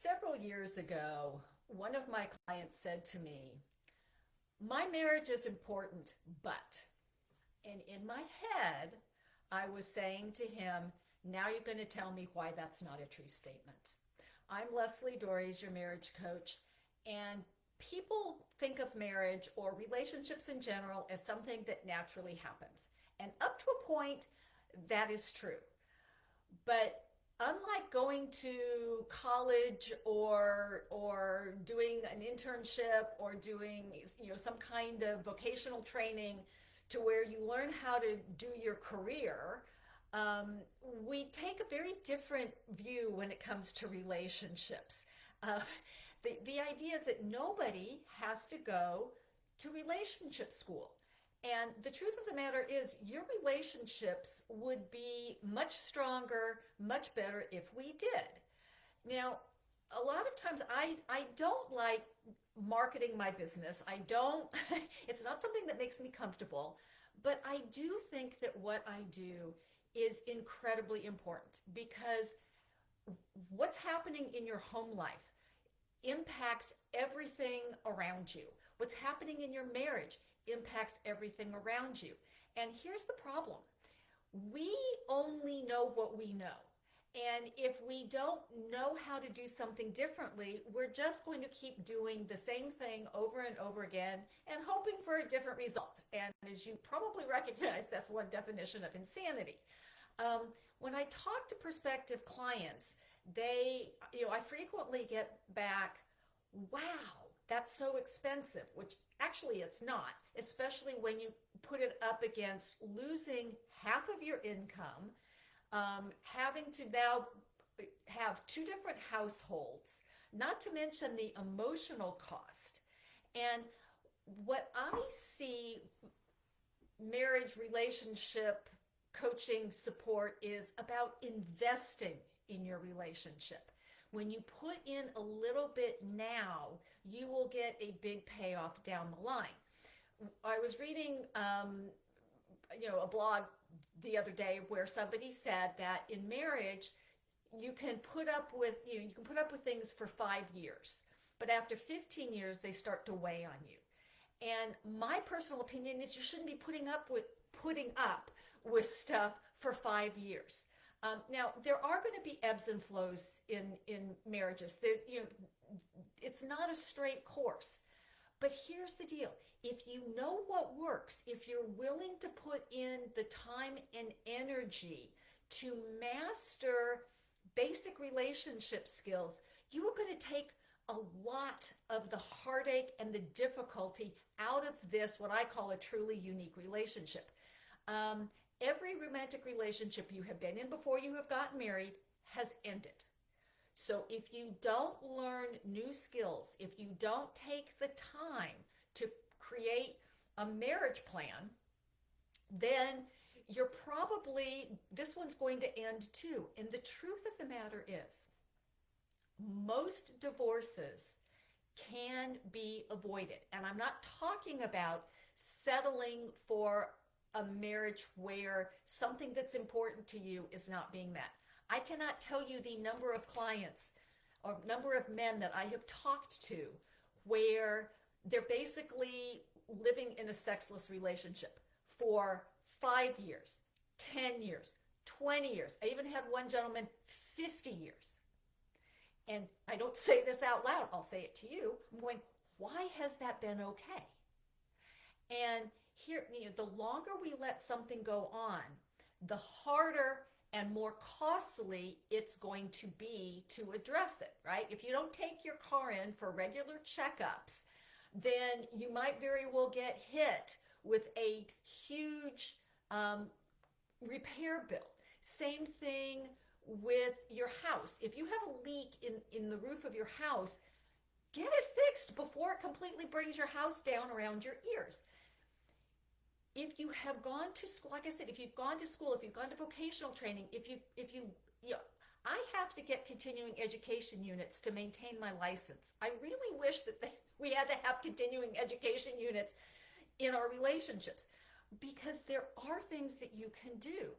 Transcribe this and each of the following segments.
Several years ago, one of my clients said to me, "My marriage is important, but," and in my head, I was saying to him, "Now you're going to tell me why that's not a true statement." I'm Leslie Dories, your marriage coach, and people think of marriage or relationships in general as something that naturally happens. And up to a point, that is true. But unlike going to college or doing an internship or doing some kind of vocational training to where you learn how to do your career, we take a very different view when it comes to relationships. Uh, the idea is that nobody has to go to relationship school. And the truth of the matter is, your relationships would be much stronger, much better if we did. Now, a lot of times I don't like marketing my business. I don't, it's not something that makes me comfortable, but I do think that what I do is incredibly important because what's happening in your home life impacts everything around you. What's happening in your marriage impacts everything around you. And here's the problem. We only know what we know. And if we don't know how to do something differently, we're just going to keep doing the same thing over and over again and hoping for a different result. And as you probably recognize, that's one definition of insanity. When I talk to prospective clients, I frequently get back, "Wow, that's so expensive," which actually it's not, especially when you put it up against losing half of your income, having to now have two different households, not to mention the emotional cost. And what I see marriage relationship coaching support is about investing in your relationship. When you put in a little bit now, you will get a big payoff down the line. I was reading, a blog the other day where somebody said that in marriage, you can put up with things for 5 years, but after 15 years, they start to weigh on you. And my personal opinion is you shouldn't be putting up with stuff for 5 years. Now, there are going to be ebbs and flows in marriages. It's not a straight course. But here's the deal. If you know what works, if you're willing to put in the time and energy to master basic relationship skills, you are going to take a lot of the heartache and the difficulty out of this, what I call a truly unique relationship. Every romantic relationship you have been in before you have gotten married has ended. So if you don't learn new skills, if you don't take the time to create a marriage plan, then this one's going to end too. And the truth of the matter is, most divorces can be avoided. And I'm not talking about settling for a marriage where something that's important to you is not being met. I cannot tell you the number of clients or number of men that I have talked to where they're basically living in a sexless relationship for 5 years, 10 years, 20 years. I even had one gentleman, 50 years. And I don't say this out loud, I'll say it to you. I'm going, why has that been okay? And here, the longer we let something go on, the harder and more costly it's going to be to address it, right? If you don't take your car in for regular checkups, then you might very well get hit with a huge repair bill. Same thing with your house. If you have a leak in the roof of your house, get it fixed before it completely brings your house down around your ears. If you have gone to school, like I said, if you've gone to school, if you've gone to vocational training, I have to get continuing education units to maintain my license. I really wish that we had to have continuing education units in our relationships because there are things that you can do.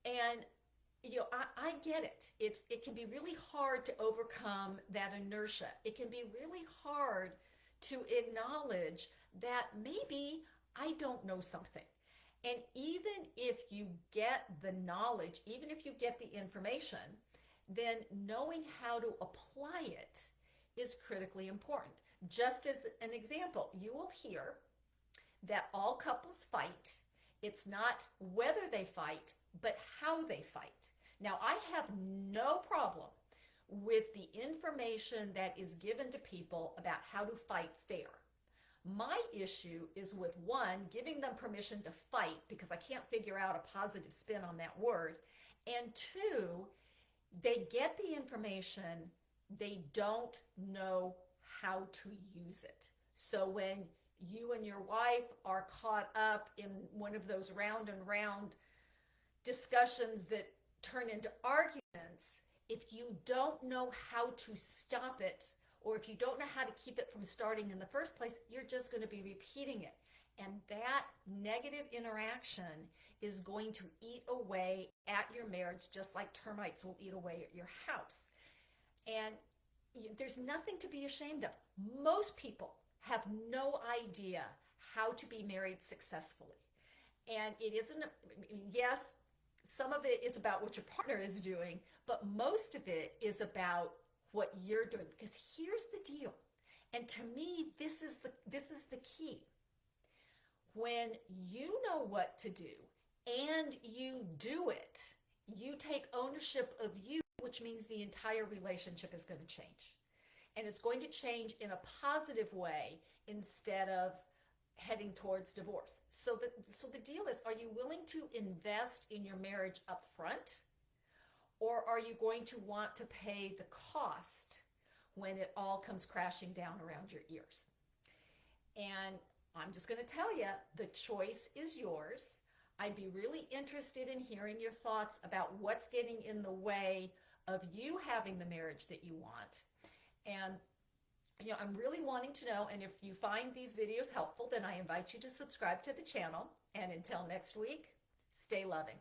And I get it. It can be really hard to overcome that inertia. It can be really hard to acknowledge that maybe I don't know something. And even if you get the knowledge, even if you get the information, then knowing how to apply it is critically important. Just as an example, you will hear that all couples fight. It's not whether they fight, but how they fight. Now, I have no problem with the information that is given to people about how to fight fair. My issue is with one, giving them permission to fight because I can't figure out a positive spin on that word. And two, they get the information, they don't know how to use it. So when you and your wife are caught up in one of those round and round discussions that turn into arguments, if you don't know how to stop it, or if you don't know how to keep it from starting in the first place, you're just going to be repeating it. And that negative interaction is going to eat away at your marriage, just like termites will eat away at your house. And there's nothing to be ashamed of. Most people have no idea how to be married successfully. And it isn't, yes, some of it is about what your partner is doing, but most of it is about what you're doing. Because here's the deal. And to me, this is the key. When you know what to do and you do it, you take ownership of you, which means the entire relationship is going to change. And it's going to change in a positive way instead of heading towards divorce. So the deal is, are you willing to invest in your marriage up front? Or are you going to want to pay the cost when it all comes crashing down around your ears? And I'm just going to tell you, the choice is yours. I'd be really interested in hearing your thoughts about what's getting in the way of you having the marriage that you want. And I'm really wanting to know, and if you find these videos helpful, then I invite you to subscribe to the channel. And until next week, stay loving.